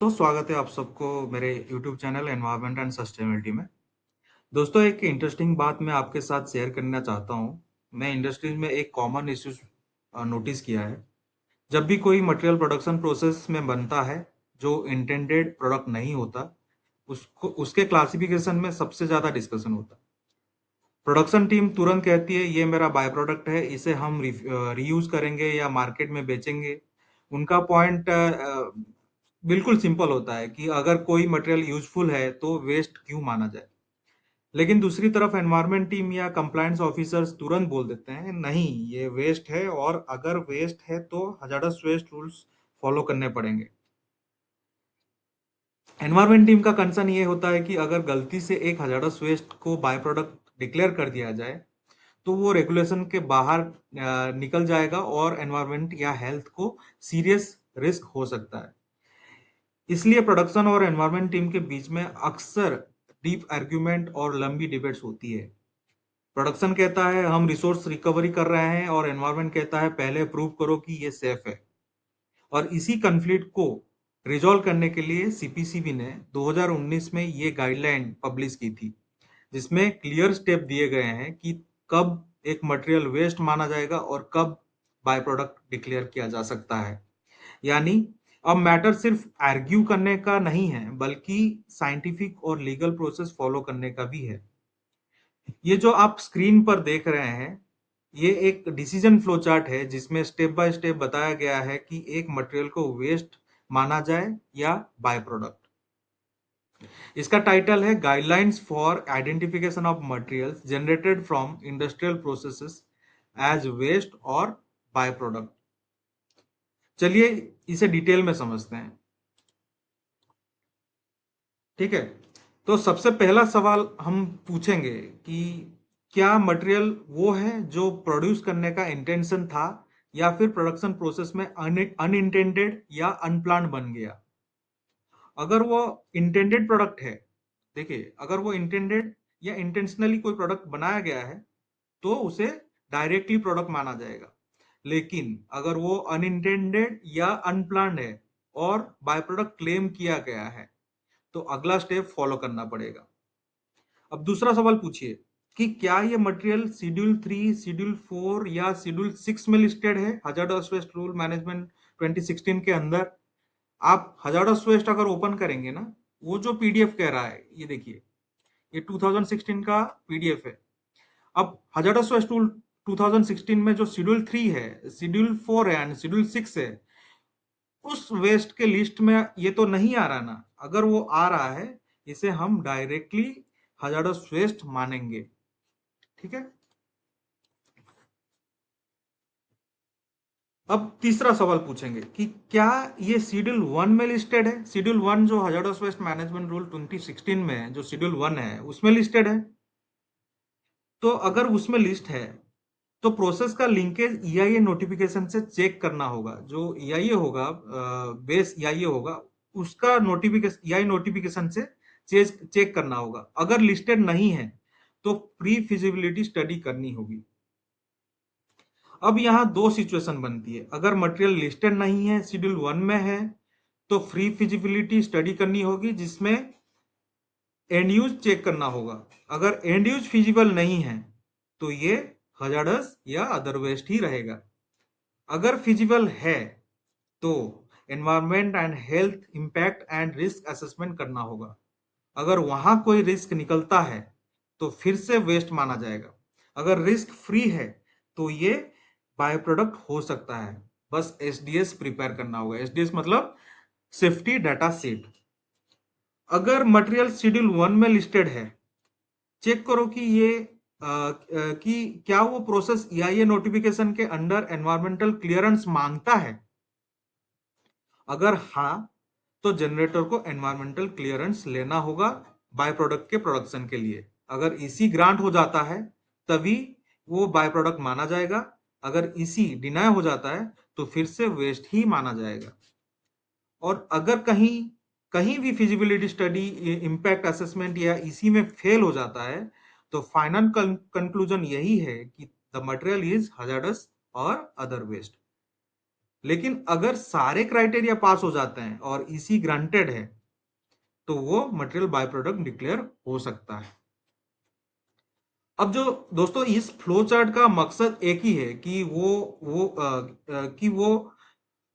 तो स्वागत है आप सबको मेरे YouTube channel environment and sustainability में। दोस्तों, एक इंटरेस्टिंग बात मैं आपके साथ शेयर करना चाहता हूँ। मैं इंडस्ट्रीज में एक कॉमन इश्यूज नोटिस किया है। जब भी कोई मटेरियल प्रोडक्शन प्रोसेस में बनता है जो इंटेंडेड प्रोडक्ट नहीं होता, उसको उसके क्लासिफिकेशन में सबसे ज़्यादा डिस्कशन होता है। प्रोडक्शन टीम तुरंत कहती है ये मेरा बाय प्रोडक्ट है, इसे हम रीयूज करेंगे या मार्केट में बेचेंगे। उनका पॉइंट बिल्कुल सिंपल होता है कि अगर कोई मटेरियल यूजफुल है तो वेस्ट क्यों माना जाए। लेकिन दूसरी तरफ एनवायरनमेंट टीम या कंप्लायंस ऑफिसर्स तुरंत बोल देते हैं नहीं, ये वेस्ट है और अगर वेस्ट है तो हजारस वेस्ट रूल्स फॉलो करने पड़ेंगे। एनवायरनमेंट टीम का कंसर्न ये होता है कि अगर गलती से एक हजारस वेस्ट को बाय प्रोडक्ट डिक्लेयर कर दिया जाए तो वो रेगुलेशन के बाहर निकल जाएगा और एनवायरनमेंट या हेल्थ को सीरियस रिस्क हो सकता है। इसलिए प्रोडक्शन और एनवायरनमेंट टीम के बीच में अक्सर डीप आर्ग्यूमेंट और लंबी डिबेट्स होती है। प्रोडक्शन कहता है हम रिसोर्स रिकवरी कर रहे हैं और एनवायरनमेंट कहता है पहले प्रूव करो कि ये सेफ है। और इसी कन्फ्लिक्ट को रिजॉल्व करने के लिए सीपीसीबी ने 2019 में ये गाइडलाइन पब्लिश की थी, जिसमें क्लियर स्टेप दिए गए हैं कि कब एक मटेरियल वेस्ट माना जाएगा और कब बाय प्रोडक्ट डिक्लेयर किया जा सकता है। यानी अब मैटर सिर्फ आर्ग्यू करने का नहीं है, बल्कि साइंटिफिक और लीगल प्रोसेस फॉलो करने का भी है। ये जो आप स्क्रीन पर देख रहे हैं, ये एक डिसीजन फ्लो चार्ट है जिसमें स्टेप बाय स्टेप बताया गया है कि एक मटेरियल को वेस्ट माना जाए या बाय प्रोडक्ट। इसका टाइटल है guidelines for identification of materials generated from industrial processes as waste और बाय प्रोडक्ट। चलिए इसे डिटेल में समझते हैं। ठीक है, तो सबसे पहला सवाल हम पूछेंगे कि क्या मटेरियल वो है जो प्रोड्यूस करने का इंटेंशन था या फिर प्रोडक्शन प्रोसेस में अनइंटेंडेड या अनप्लान्ड बन गया। अगर वो इंटेंडेड प्रोडक्ट है, देखिए अगर वो इंटेंडेड या इंटेंशनली कोई प्रोडक्ट बनाया गया है तो उसे डायरेक्टली प्रोडक्ट माना जाएगा। लेकिन अगर वो अनइंटेंडेड या अनप्लान्ड है और बाय प्रोडक्ट क्लेम किया गया है तो अगला स्टेप फॉलो करना पड़ेगा। अब दूसरा सवाल पूछिए कि क्या ये मटेरियल शेड्यूल 3, शेड्यूल 4 या शेड्यूल 6 में लिस्टेड है हजार्डस वेस्ट रूल मैनेजमेंट 2016 के अंदर। आप हजार्डस वेस्ट अगर ओपन करेंगे ना, वो जो पीडीएफ कह रहा है ये देखिए, ये 2016 का पीडीएफ है। अब हजार्डस वेस्ट रूल 2016 में जो शेड्यूल 3 है, शेड्यूल 4 है एंड शेड्यूल 6 है, उस वेस्ट के लिस्ट में ये तो नहीं आ रहा ना। अगर वो आ रहा है, इसे हम डायरेक्टली हजार्डस वेस्ट मानेंगे। ठीक है। अब तीसरा सवाल पूछेंगे कि क्या ये शेड्यूल 1 में लिस्टेड है। शेड्यूल 1 जो हजार्डस वेस्ट मैनेजमेंट रूल 2016 में है, जो शेड्यूल 1 है उसमें लिस्टेड है। तो अगर उसमें लिस्ट है तो प्रोसेस का लिंकेज ईआईए नोटिफिकेशन से चेक करना होगा। जो ईआईए होगा, बेस ईआईए होगा, उसका नोटिफिकेशन ईआई नोटिफिकेशन से चेक करना होगा। अगर लिस्टेड नहीं है तो प्री फिजिबिलिटी स्टडी करनी होगी। अब यहाँ दो सिचुएशन बनती है। अगर मटेरियल लिस्टेड नहीं है, शेड्यूल 1 में है, तो फ्री फिजिबिलिटी स्टडी करनी होगी जिसमें एंड यूज चेक करना होगा। अगर एंड यूज फिजिबल नहीं है तो ये हजार्डस या अदर वेस्ट ही रहेगा। अगर फिजिबल है तो environment and health impact and risk assessment करना होगा। अगर वहां कोई रिस्क निकलता है तो फिर से वेस्ट माना जाएगा। अगर रिस्क फ्री है तो ये बाय प्रोडक्ट हो सकता है। बस एसडीएस प्रिपेयर करना होगा। एसडीएस मतलब सेफ्टी डाटा सेट। अगर मटेरियल शेड्यूल 1 में लिस्टेड है, चेक करो कि ये कि क्या वो प्रोसेस ईआईए नोटिफिकेशन के अंडर एनवायरमेंटल क्लियरेंस मांगता है। अगर हाँ, तो जनरेटर को एनवायरमेंटल क्लियरेंस लेना होगा बाय प्रोडक्ट के प्रोडक्शन के लिए। अगर इसी ग्रांट हो जाता है तभी वो बाय प्रोडक्ट माना जाएगा। अगर इसी डिनाय हो जाता है तो फिर से वेस्ट ही माना जाएगा। और अगर कहीं कहीं भी फिजिबिलिटी स्टडी, इम्पैक्ट असेसमेंट या इसी में फेल हो जाता है तो फाइनल कंक्लूजन यही है कि द मटेरियल इज हजार्डस और अदर वेस्ट। लेकिन अगर सारे क्राइटेरिया पास हो जाते हैं और इसी ग्रांटेड है तो वो मटेरियल बाय प्रोडक्ट डिक्लेयर हो सकता है। अब जो दोस्तों इस फ्लो चार्ट का मकसद एक ही है कि वो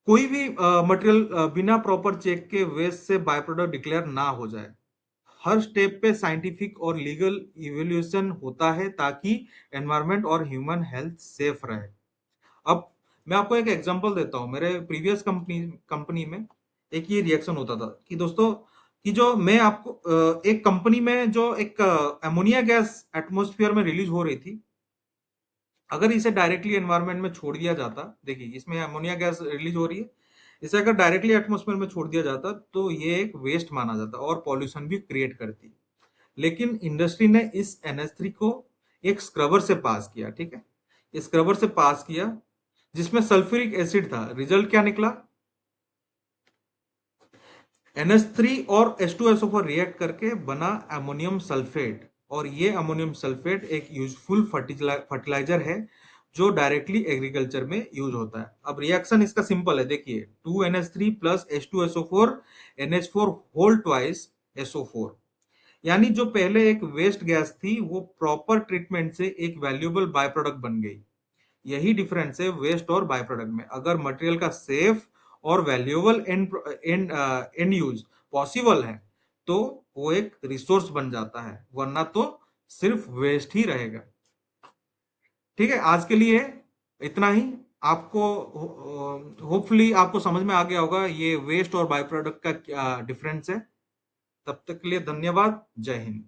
कोई भी मटेरियल बिना प्रॉपर चेक के वेस्ट से बाय प्रोडक्ट डिक्लेयर ना हो जाए। हर स्टेप पे साइंटिफिक और लीगल इवैल्यूएशन होता है ताकि एनवायरनमेंट और ह्यूमन हेल्थ सेफ रहे। अब मैं आपको एक एग्जांपल देता हूँ। मेरे प्रीवियस कंपनी में एक ये रिएक्शन होता था कि दोस्तों कि जो मैं आपको एक कंपनी में जो एक अमोनिया गैस एटमॉस्फेयर में रिलीज हो रही थी, अगर इसे डायरेक्टली एनवायरनमेंट में छोड़ दिया जाता, देखिए इसमें अमोनिया गैस रिलीज हो रही है, इसे अगर डायरेक्टली एटमॉस्फेयर में छोड़ दिया जाता तो ये एक वेस्ट माना जाता और पॉल्यूशन भी क्रिएट करती। लेकिन इंडस्ट्री ने इस NH3 को एक स्क्रबर से पास किया, ठीक है, स्क्रबर से पास किया जिसमें सल्फ्यूरिक एसिड था। रिजल्ट क्या निकला? NH3 और H2SO4 रिएक्ट करके बना अमोनियम सल्फेट, और ये अमोनियम सल्फेट एक यूजफुल फर्टिलाइजर है जो डायरेक्टली एग्रीकल्चर में यूज होता है। अब रिएक्शन इसका सिंपल है, देखिए 2NH3 plus H2SO4 NH4 whole twice SO4, यानी जो पहले एक वेस्ट गैस थी वो प्रॉपर ट्रीटमेंट से एक वैल्यूएबल बाय प्रोडक्ट बन गई। यही डिफरेंस है वेस्ट और बाय प्रोडक्ट में। अगर मटेरियल का सेफ और valuable and and and use possible है तो वो एक रिसोर्स बन जाता है, वरना तो सिर्फ वेस्ट ही रहेगा। ठीक है, आज के लिए इतना ही। आपको होपफुली आपको समझ में आ गया होगा ये वेस्ट और बाय प्रोडक्ट का क्या डिफरेंस है। तब तक के लिए धन्यवाद। जय हिंद।